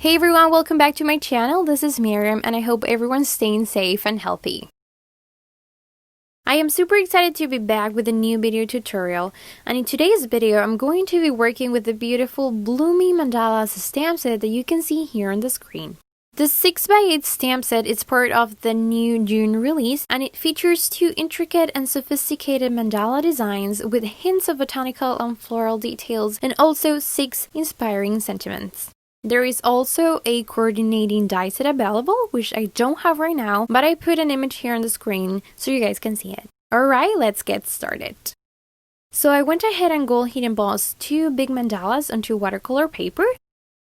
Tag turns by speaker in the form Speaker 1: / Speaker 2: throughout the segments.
Speaker 1: Hey everyone, welcome back to my channel. This is Maryam and I hope everyone's staying safe and healthy. I am super excited to be back with a new video tutorial, and in today's video I'm going to be working with the beautiful Blooming Mandalas Stamp Set that you can see here on the screen. The 6x8 stamp set is part of the new June release, and it features 2 intricate and sophisticated mandala designs with hints of botanical and floral details and also 6 inspiring sentiments. There is also a coordinating die set available, which I don't have right now, but I put an image here on the screen so you guys can see it. Alright, let's get started. So I went ahead and gold heat embossed 2 big mandalas onto watercolor paper.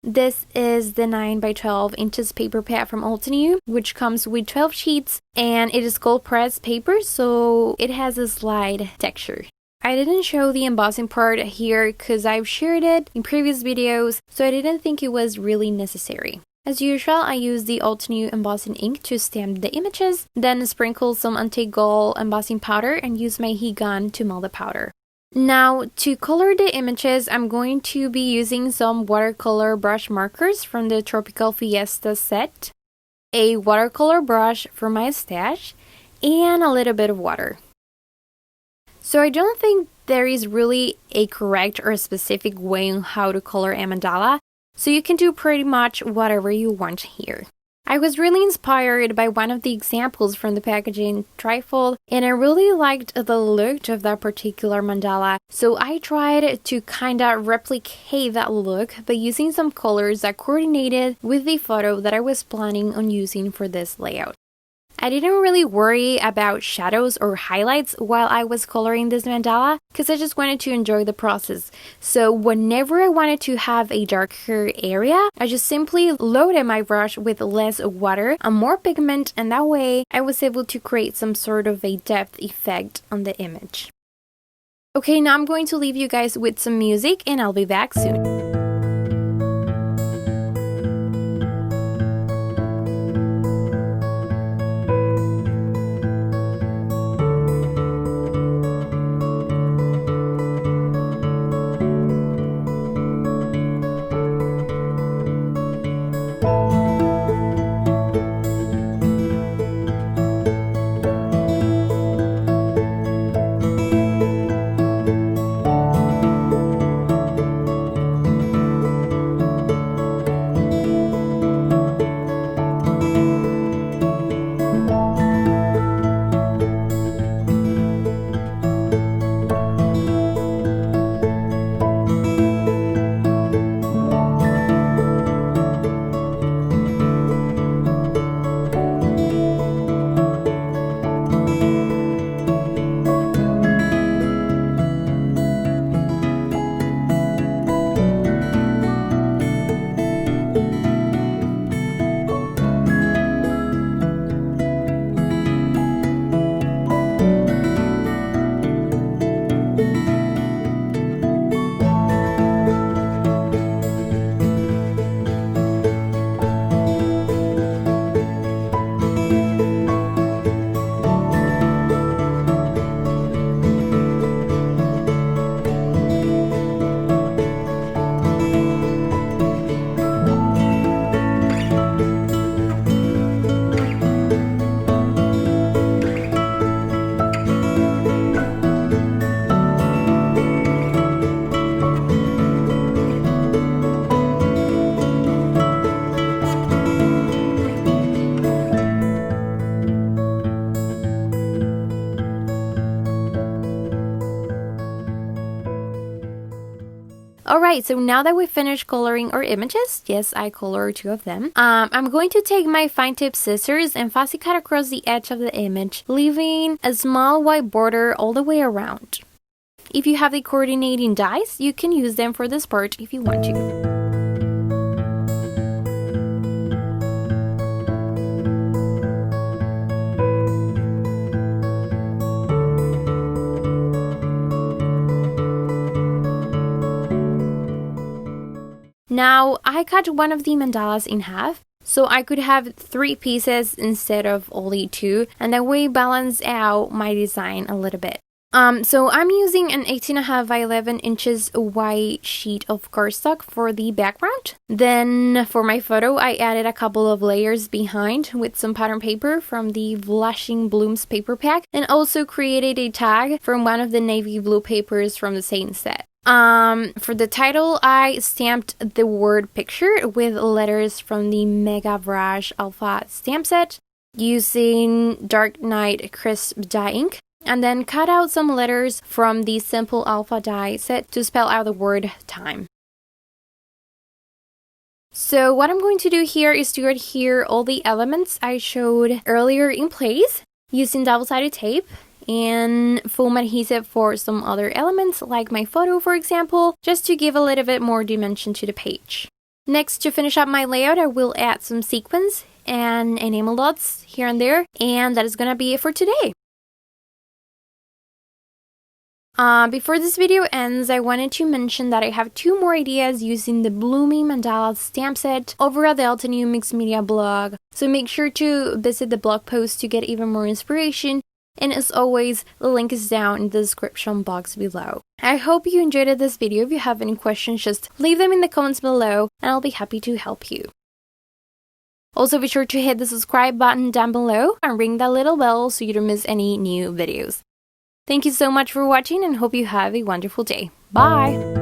Speaker 1: This is the 9x12 inches paper pad from Altenew, which comes with 12 sheets, and it is cold pressed paper, so it has a slide texture. I didn't show the embossing part here because I've shared it in previous videos, so I didn't think it was really necessary. As usual, I used the Altenew embossing ink to stamp the images, then sprinkled some antique gold embossing powder and used my heat gun to melt the powder. Now, to color the images, I'm going to be using some watercolor brush markers from the Tropical Fiesta set, a watercolor brush for my stash, and a little bit of water. So I don't think there is really a correct or specific way on how to color a mandala, so you can do pretty much whatever you want here. I was really inspired by one of the examples from the packaging trifold, and I really liked the look of that particular mandala, so I tried to kinda replicate that look by using some colors that coordinated with the photo that I was planning on using for this layout. I didn't really worry about shadows or highlights while I was coloring this mandala because I just wanted to enjoy the process. So whenever I wanted to have a darker area, I just simply loaded my brush with less water and more pigment, and that way I was able to create some sort of a depth effect on the image. Okay, now I'm going to leave you guys with some music and I'll be back soon. Alright, so now that we finished coloring our images, yes, I colored 2 of them, I'm going to take my fine tip scissors and fussy cut across the edge of the image, leaving a small white border all the way around. If you have the coordinating dies, you can use them for this part if you want to. Now, I cut one of the mandalas in half, so I could have 3 pieces instead of only 2, and that way balance out my design a little bit. So I'm using an 18.5 by 11 inches white sheet of cardstock for the background. Then for my photo, I added a couple of layers behind with some pattern paper from the Blushing Blooms paper pack, and also created a tag from one of the navy blue papers from the Satin set. For the title, I stamped the word picture with letters from the Mega Brush Alpha Stamp Set using Dark Night Crisp Die Ink, and then cut out some letters from the Simple Alpha Die Set to spell out the word time. So what I'm going to do here is to adhere all the elements I showed earlier in place using double-sided tape and foam adhesive for some other elements like my photo, for example, just to give a little bit more dimension to the page. Next, to finish up my layout, I will add some sequins and enamel dots here and there, and that is gonna be it for today. Before this video ends, I wanted to mention that I have 2 more ideas using the Blooming Mandalas Stamp Set over at the Altenew Mixed Media blog, so make sure to visit the blog post to get even more inspiration, and as always, the link is down in the description box below. I hope you enjoyed this video. If you have any questions, just leave them in the comments below, and I'll be happy to help you. Also, be sure to hit the subscribe button down below and ring that little bell so you don't miss any new videos. Thank you so much for watching and hope you have a wonderful day. Bye!